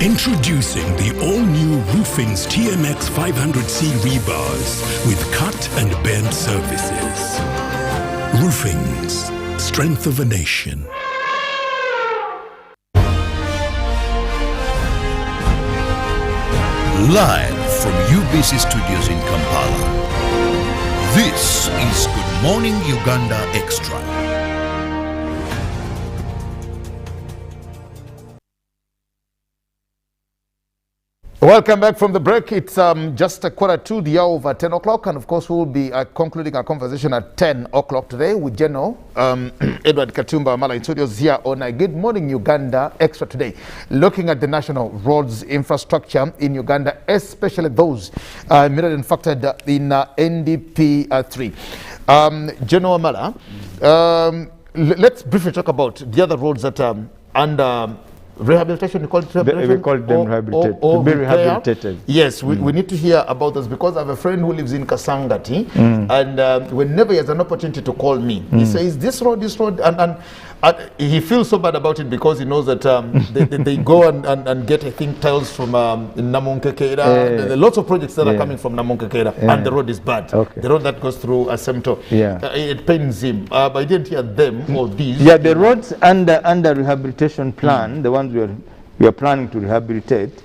S3: Introducing the all-new Roofing's TMX 500C rebars with cut and bend surfaces. Roofing's, strength of a nation. Live from UBC Studios in Kampala, this is Good Morning Uganda Extra.
S2: Welcome back from the break. It's just a quarter to the hour of 10 o'clock, and of course we'll be concluding our conversation at 10 o'clock today with General Edward Katumba Wamala in studios here on Good Morning Uganda Extra today, looking at the national roads infrastructure in Uganda, especially those mirrored and factored in NDP 3. General Wamala, let's briefly talk about the other roads that under rehabilitation. We call it rehabilitation.
S1: We call them rehabilitated. To be rehabilitated.
S2: Yes, we need to hear about this because I have a friend who lives in Kasangati, and whenever he has an opportunity to call me, he says this road, and he feels so bad about it because he knows that they go and get, I think, tiles from Namonkekera. There are lots of projects that are coming from Namonkekera, and the road is bad.
S1: Okay.
S2: The road that goes through Asemto, it pains him. But I didn't hear them or these.
S1: Yeah, the roads under rehabilitation plan, the ones we are planning to rehabilitate,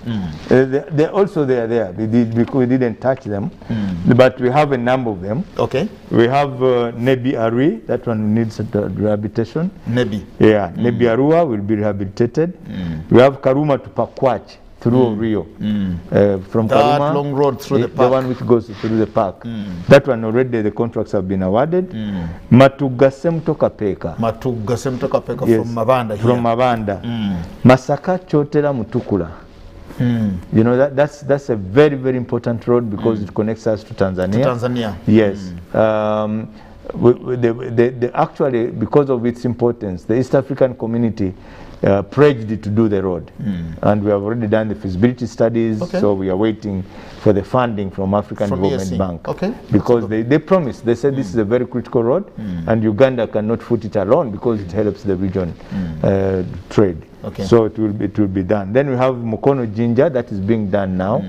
S1: they also they are there. Because we didn't touch them, but we have a number of them.
S2: Okay.
S1: We have Nebi Ari, that one needs rehabilitation.
S2: Nebi.
S1: Yeah, Nebi Arua will be rehabilitated. We have Karuma to Pakwach through Rio. From
S2: that
S1: Karuma,
S2: long road through the park.
S1: The one which goes through the park. That one already the contracts have been awarded. Matugasem Tokapeka.
S2: Matugasem Tokapeka, yes, from Mabanda here.
S1: From Mabanda. Masaka Chotera Mutukula. You know, that's a very, very important road because it connects us to Tanzania.
S2: To Tanzania.
S1: Yes. Actually, because of its importance, the East African community pledged to do the road, and we have already done the feasibility studies. So we are waiting for the funding from African Development Bank. Because they promised, they said this is a very critical road, and Uganda cannot foot it alone because it helps the region trade. So it will be done. Then we have Mukono Jinja that is being done now.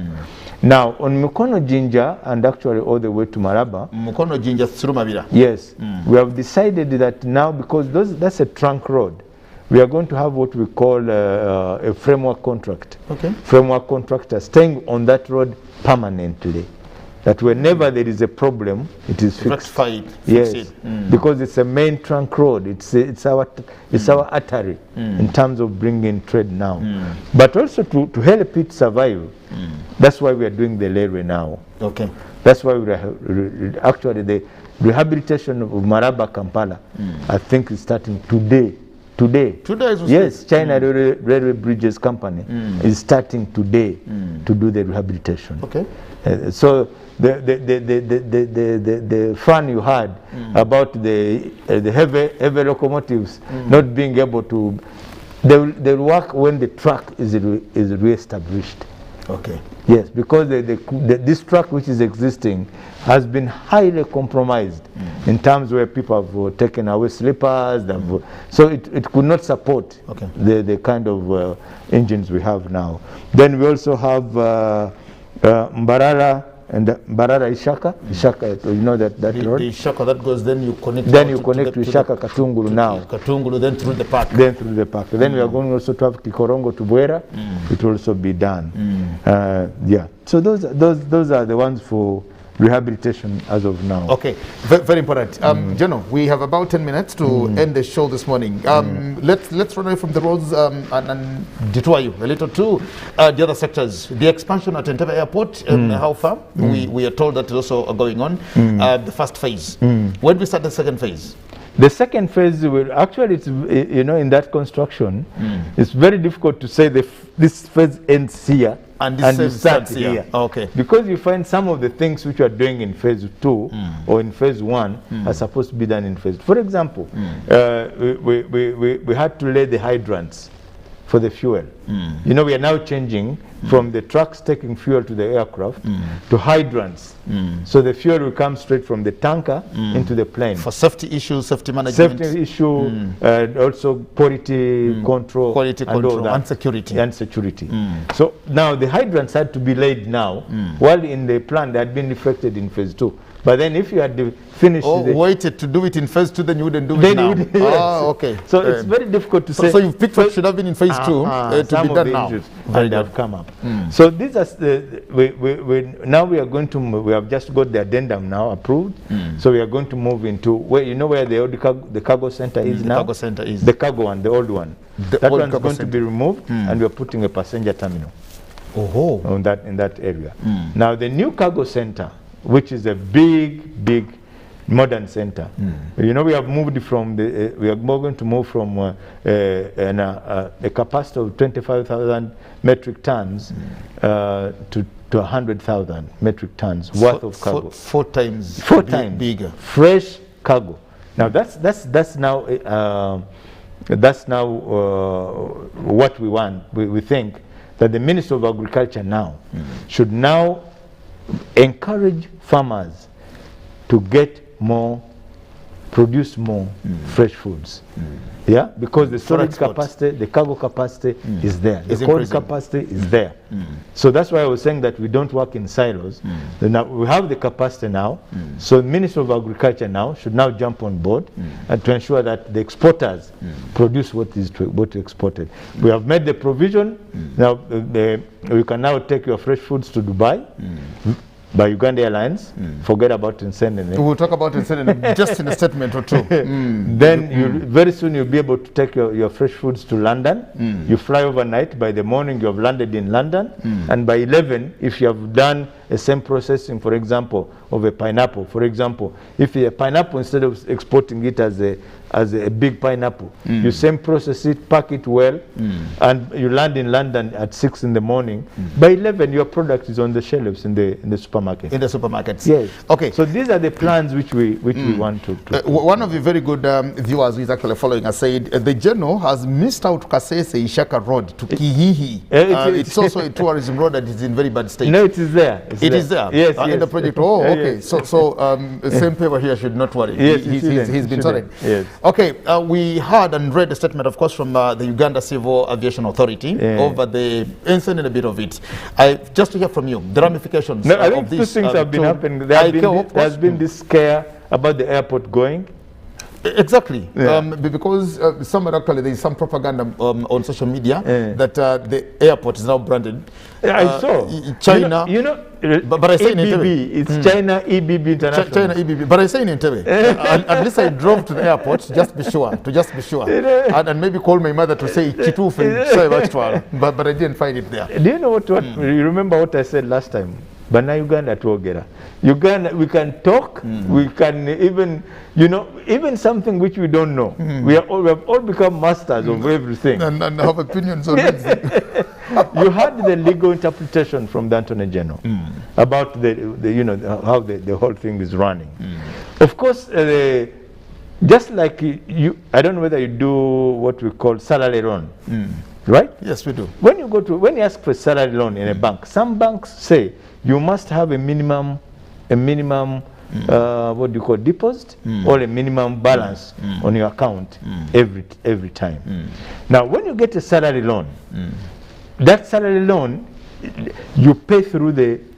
S1: Now on Mukono Jinja and actually all the way to Maraba.
S2: Mukono Jinja through Mabira.
S1: Yes, we have decided that now, because that's a trunk road, we are going to have what we call a framework contract. Framework contractor staying on that road permanently. That whenever there is a problem, it is fixed. Yes, because it's a main trunk road. It's our artery in terms of bringing trade now, but also to help it survive. That's why we are doing the railway now. That's why we actually the rehabilitation of Maraba Kampala, I think, is starting today. Yes, China Railway Bridges Company is starting today to do the rehabilitation. So the fun you had about the heavy locomotives not being able to, they'll work when the track is re-established. Yes, because this track which is existing has been highly compromised in terms where people have taken away sleepers, so it could not support the kind of engines we have now. Then we also have Mbarara and Mbarara Ishaka. Ishaka, you know that road?
S2: The Ishaka that goes, then you connect.
S1: Then you connect to Ishaka Katungulu now.
S2: Katungulu, then through the park.
S1: Then through the park. Then we are going also to have Kikorongo to Bwera. It will also be done. Yeah. So those are the ones for rehabilitation as of now.
S2: Okay, very important. Jeno, we have about 10 minutes to end the show this morning. Let's run away from the roads and detour you a little to the other sectors. The expansion at Entebbe Airport, how far? We are told that is also going on. The first phase. When do we start the second phase?
S1: The second phase will actually, it's, you know, in that construction, it's very difficult to say this phase ends here and this starts here.
S2: Okay.
S1: Because you find some of the things which you are doing in phase 2 or in phase 1 are supposed to be done in phase 2. For example, we had to lay the hydrants for the fuel. You know, we are now changing from the trucks taking fuel to the aircraft to hydrants. So the fuel will come straight from the tanker into the plane.
S2: For safety issues, safety management.
S1: Safety issue, also quality control.
S2: Quality control and security.
S1: And security. So now the hydrants had to be laid now, while in the plan they had been effected in phase 2. But then if you had finished
S2: waited to do it in phase 2, then you wouldn't do it now.
S1: Yes.
S2: Okay.
S1: So it's very difficult to say.
S2: So you've picked what should have been in phase 2 to be done now.
S1: And they have come up. So these are now we are going to we have just got the addendum now approved. So we are going to move into where, you know, where the cargo center is now.
S2: The cargo center is
S1: the cargo one, the old one. That one is going to be removed, and we are putting a passenger terminal. In that area. Now the new cargo center, which is a big modern center. You know, we have moved from we are going to move from a capacity of 25,000 metric tons to 100,000 metric tons worth of cargo.
S2: Four times bigger.
S1: Fresh cargo. Now that's now what we want. We think that the Minister of Agriculture now should now encourage farmers to produce more fresh foods. Yeah, because the storage capacity, the cargo capacity is there. The cold capacity is there. So that's why I was saying that we don't work in silos. Now we have the capacity now. So the Minister of Agriculture now should now jump on board and to ensure that the exporters produce what is exported. We have made the provision. Now we can now take your fresh foods to Dubai. By Uganda Airlines, forget about Nsendene.
S2: We'll talk about Nsendene just in a statement or two.
S1: Then very soon you'll be able to take your fresh foods to London. You fly overnight. By the morning you have landed in London, and by 11, if you have done the same processing, for example, of a pineapple. For example, if a pineapple, instead of exporting it as a big pineapple, you same process it, pack it well, and you land in London at 6 in the morning. By 11, your product is on the shelves in the supermarket.
S2: In the supermarkets.
S1: Yes.
S2: Okay.
S1: So these are the plans which we want to.
S2: One of the very good viewers who is actually following us said the General has missed out Kasese Ishaka Road to Kihihi. It's also a tourism road that is in very bad state.
S1: No, it is there.
S2: It is there.
S1: Yes.
S2: In the project. Oh, okay. Yes. So same paper here should not worry.
S1: Yes,
S2: he's been sorted.
S1: Yes.
S2: Okay. We heard and read a statement, of course, from the Uganda Civil Aviation Authority over the incident and a bit of it. Just to hear from you, the ramifications.
S1: No, I think two things have been happening. There has been this scare about the airport going.
S2: Exactly, because there is some propaganda on social media that the airport is now branded.
S1: I saw
S2: China. But I say in
S1: Entebbe, it's China EBB International.
S2: China EBB, but I say in Entebbe. At least I drove to the airport to just be sure, and maybe call my mother to say Chitufu, but I didn't find it there.
S1: Do you know what? You remember what I said last time? Bana Uganda tuogera. Uganda, we can talk, we can even something which we don't know. We have all become masters of everything.
S2: And have opinions on it.
S1: You had the legal interpretation from the Attorney General about how the whole thing is running. Of course, just like I don't know whether you do what we call salary loan. Right?
S2: Yes, we do.
S1: When you ask for a salary loan in a bank, some banks say you must have a minimum what do you call deposit or a minimum balance on your account every time. Now, when you get a salary loan, that salary loan you pay through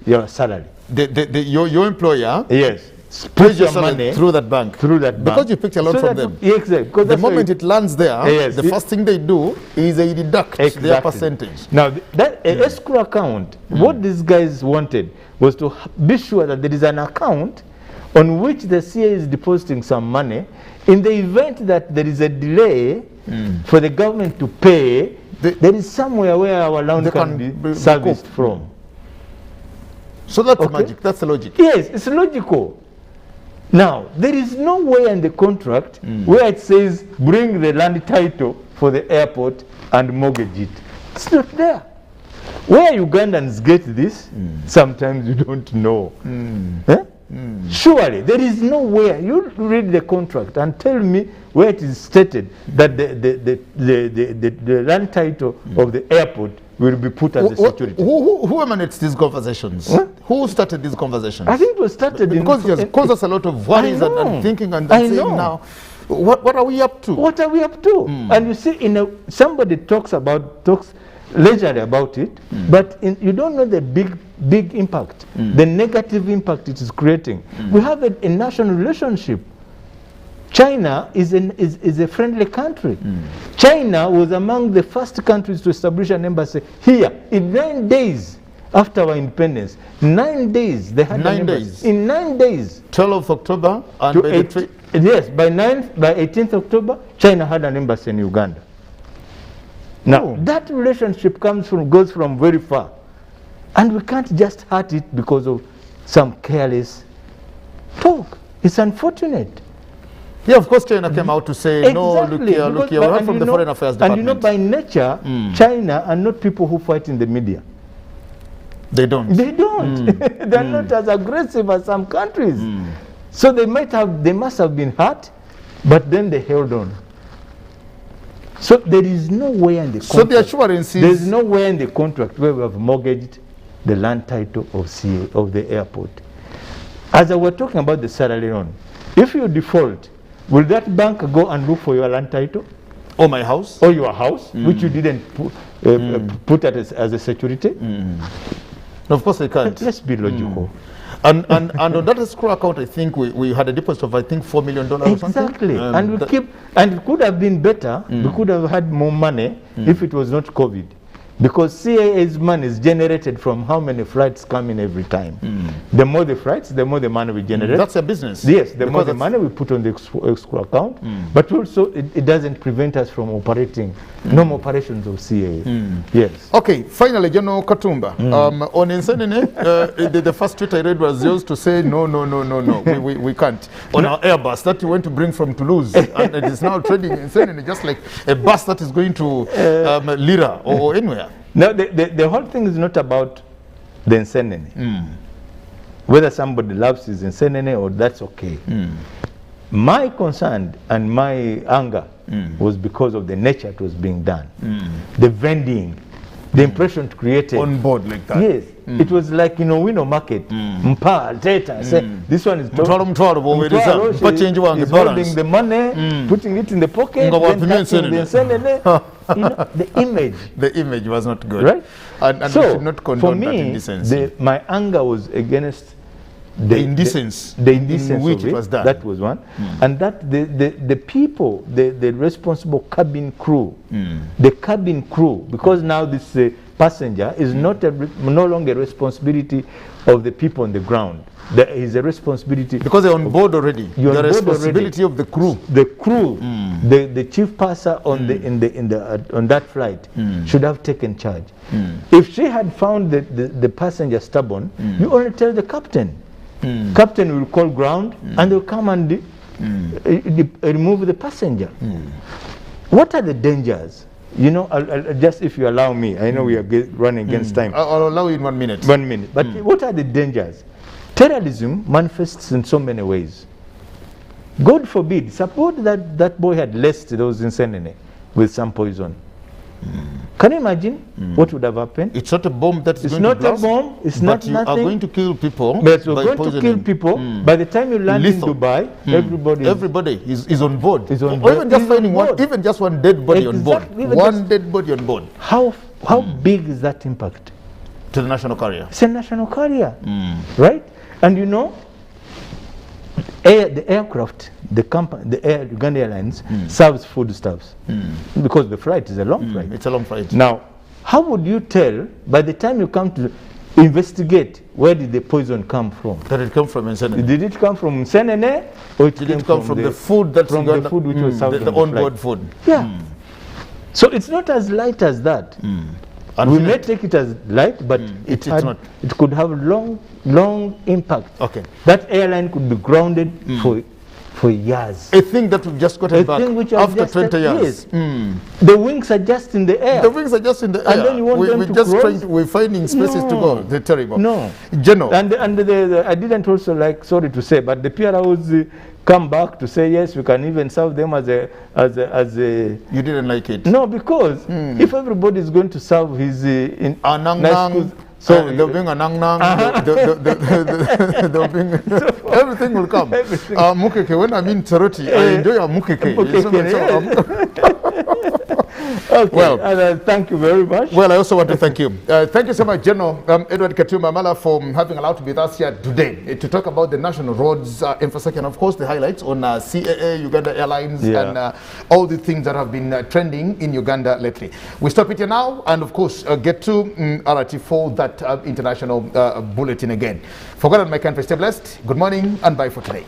S1: your salary.
S2: Your employer
S1: Yes.
S2: pays your money through that bank. Because you picked a loan from them.
S1: Exactly. Because
S2: the moment it lands there, the first thing they do is they deduct their percentage.
S1: Now, that escrow account, what these guys wanted was to be sure that there is an account on which the CA is depositing some money. In the event that there is a delay for the government to pay, there is somewhere where our loan can be serviced from.
S2: So that's magic, that's the logic.
S1: Yes, it's logical. Now, there is nowhere in the contract where it says bring the land title for the airport and mortgage it. It's not there. Where Ugandans get this, sometimes you don't know. Surely, there is nowhere. You read the contract and tell me where it is stated that the land title of the airport will be put as a security.
S2: Who emanates these conversations? Who started these conversations?
S1: I think it was started
S2: because it has caused us a lot of worries and thinking and saying now, what are we up to?
S1: What are we up to? And you see, somebody talks leisurely about it, but you don't know the big impact, the negative impact it is creating. We have a national relationship. China is a friendly country. China was among the first countries to establish an embassy here in 9 days after our independence. 9 days they had
S2: 9 days.
S1: In 9 days.
S2: 12th October and
S1: yes, by 18th October, China had an embassy in Uganda. Now that relationship goes from very far, and we can't just hurt it because of some careless talk. It's unfortunate.
S2: Yeah, of course, China came out to say, no, look here, we heard from the Foreign Affairs Department.
S1: And by nature, China are not people who fight in the media.
S2: They don't.
S1: They don't. They're not as aggressive as some countries. So they must have been hurt, but then they held on. So there is nowhere in the contract.
S2: So the assurance is...
S1: There is nowhere in the contract where we have mortgaged the land title of the airport. As I was talking about the salary loan, if you default, will that bank go and look for your land title?
S2: Or my house?
S1: Or your house, which you didn't put as a security?
S2: No, of course they can't.
S1: Let's be logical.
S2: And on that escrow account, I think we had a deposit of, I think, $4 million or something.
S1: Exactly. And it could have been better. We could have had more money if it was not COVID. Because CAA's money is generated from how many flights come in every time. The more the flights, the more the money we generate.
S2: That's a business.
S1: Yes, the more the money we put on the escrow account. But also, it doesn't prevent us from operating normal operations of CAA. Yes.
S2: Okay, finally, General Katumba. On Nsenene, the first tweet I read was yours to say, no, we can't. On our Airbus that you went to bring from Toulouse, and it is now trading in Nsenene, just like a bus that is going to Lira or anywhere.
S1: No, the whole thing is not about the Nsenene. Whether somebody loves his Nsenene or that's okay. My concern and my anger was because of the nature it was being done. The vending, the impression it created.
S2: On board like that.
S1: Yes. It was like, Wino market. Mpa, Teta, say, this one is
S2: he's holding
S1: the money, putting it in the pocket, then touching the Nsenene. The image.
S2: The image was not good.
S1: Right?
S2: And
S1: so,
S2: we should not condone
S1: for me,
S2: that indecency.
S1: My anger was against the
S2: indecency
S1: in
S2: which it was done.
S1: That was one. And that the people, the responsible cabin crew, the cabin crew, because now this passenger is no longer a responsibility of the people on the ground. There is a responsibility
S2: because they're on board already.
S1: You're
S2: the responsibility of the crew.
S1: The crew, the chief purser on on that flight should have taken charge. If she had found the passenger stubborn, you only tell the captain. Captain will call ground and they'll come and remove the passenger. What are the dangers? I'll just, if you allow me, I know we are running against time.
S2: I'll allow you in 1 minute.
S1: 1 minute. But what are the dangers? Terrorism manifests in so many ways. God forbid, suppose that boy had laced those Nsenene with some poison. Can you imagine what would have happened?
S2: It's not a bomb that is going
S1: to
S2: blast.
S1: It's not a bomb. It's
S2: not
S1: nothing.
S2: You are going to kill people.
S1: But you're going to kill people. By the time you land in Dubai,
S2: everybody is on board.
S1: Is on
S2: or
S1: board.
S2: even just finding even just one dead body on board.
S1: Exactly.
S2: One dead body on board.
S1: How big is that impact?
S2: To the national carrier.
S1: It's a national carrier, right? And you know, the aircraft, the company, Uganda Airlines serves foodstuffs because the flight is a long flight.
S2: It's a long flight.
S1: Now, how would you tell by the time you come to investigate where did the poison come from?
S2: Did it come from Nsenene?
S1: Did it come from Nsenene, or
S2: did it come from the food that's
S1: from the food which was served
S2: the onboard food?
S1: Yeah. So it's not as light as that. And we may take it as light, but it could have long impact.
S2: Okay.
S1: That airline could be grounded for years.
S2: A thing that we've just gotten back after 20 years.
S1: The wings are just in the air.
S2: The wings are just in the air.
S1: And then you want them to cross?
S2: We're finding spaces to go. They're terrible.
S1: No.
S2: General.
S1: And I didn't also like, sorry to say, but the PROs come back to say, yes, we can even serve them as a...
S2: You didn't like it?
S1: No, because if everybody is going to serve his...
S2: So they'll bring a nang nang, they'll bring everything will come. Mukeke, when I'm in Toroti, I enjoy a mukeke.
S1: Okay, well, thank you very much.
S2: Well, I also want to thank you. Thank you so much, General Edward Katuma Mala, for having allowed to be with us here today to talk about the national roads infrastructure and, of course, the highlights on CAA, Uganda Airlines, and all the things that have been trending in Uganda lately. We stop it here now and, of course, get to RT4, that international bulletin again. For God and my country, stay blessed. Good morning and bye for today.